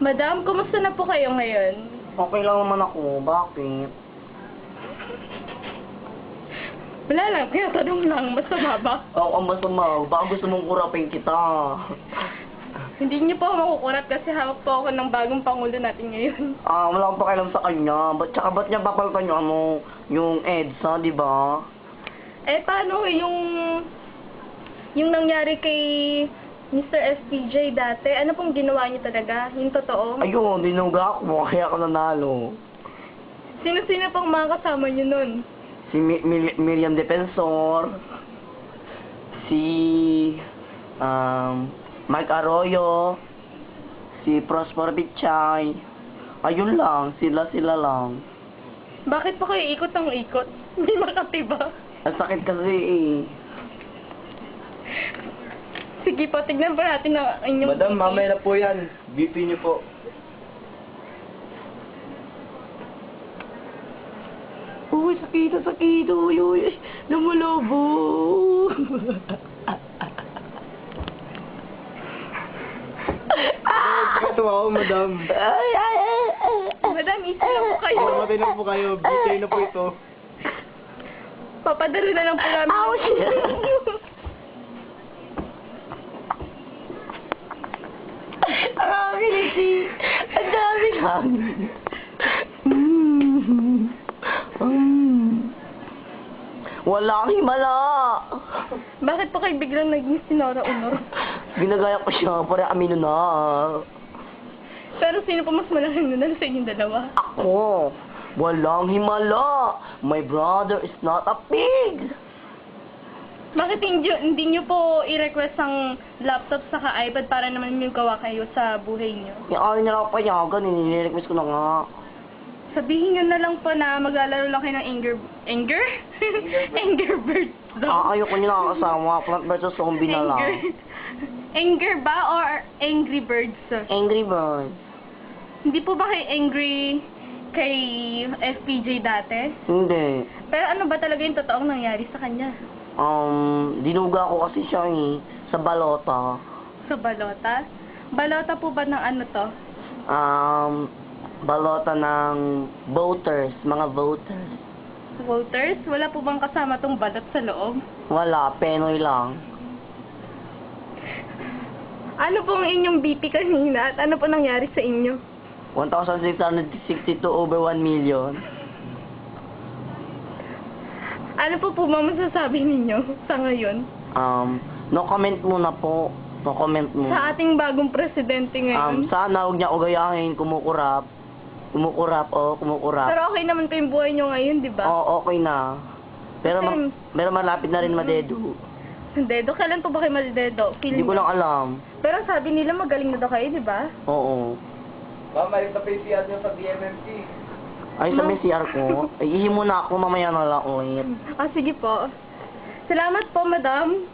Madam, kumusta na po kayo ngayon? Okay lang naman ako. Bakit? Wala lang, tinatanong lang, masama ba? Oo, ang masama. Baka gusto mong kurapin kita. Hindi niyo po ako makukurap kasi hawak po ako ng bagong pangulo natin ngayon. Wala akong pakialam sa kanya. Ba't niya papalitan yung EDSA, di ba? Eh, paano yung nangyari kay Mr. SPJ dati? Ano pong ginawa niyo talaga? Yung totoo? Ayun, dinuga ako. Kaya ako nanalo. Sino-sino pong mga kasama niyo nun? Si Miriam Defensor. Si Mike Arroyo. Si Prosper Pichay. Ayun lang. Sila lang. Bakit po kayo ikot ng ikot? Hindi makatiba. Ang sakit kasi eh. Sige po, tignan po natin ang inyong Madam, BP. mamaya na po yan. BP niyo po. Uy, sakit. Uy, namulabo. Katuwa ako, madam. Madam, isa lang po kayo. Mamatay na po kayo. BP na po ito. Papadalo na lang po namin. Ouch! Ang kiliti. Ang dami lang. Walang himala. Bakit po kayo biglang naging Sinora Honor? Ginagaya ko siya para amino na. Pero sino po mas malaking nunal sa inyong dalawa? Ako. Walang himala. My brother is not a pig. Bakit hindi nyo po i-request ang laptop sa iPad para naman may gawa kayo sa buhay nyo? Yung ayaw niya lang payagan. Nire-request ko na nga. Sabihin nyo na lang po na maglalaro lang kayo ng Angry Birds. Ayoko niya nakakasama. Plant versus zombie na lang. Anger ba or Angry Birds? Angry Birds. Hindi po ba kayo angry kay FPJ dati? Hindi. Pero ano ba talaga yung totoong nangyari sa kanya? Dinuga ko kasi siya sa balota. Sa balota? Balota po ba ng ano to? Balota ng voters, mga voters. Voters? Wala po bang kasama tong balot sa loob? Wala, Penoy lang. Ano pong inyong BP kanina at ano po nangyari sa inyo? 1,662 over 1 million. Ano po masasabi ninyo sa ngayon? No comment muna po. No comment muna. Sa ating bagong presidente ngayon? Sana huwag niya ugayahin, kumukurap. Kumukurap. Pero okay naman po yung buhay nyo ngayon, di ba? Oo, okay na. Pero malapit na rin madedo. Dedo? Kailan po ba kayo malidedo? Hindi ko lang alam. Pero sabi nila magaling na daw kayo, di ba? Oo. Ma'am, may pa-PCR niyo sa BMMT. Ay, sa may CR ko. Ay, ihi muna ako, mamaya na lang ulit. Sige po. Salamat po, madam.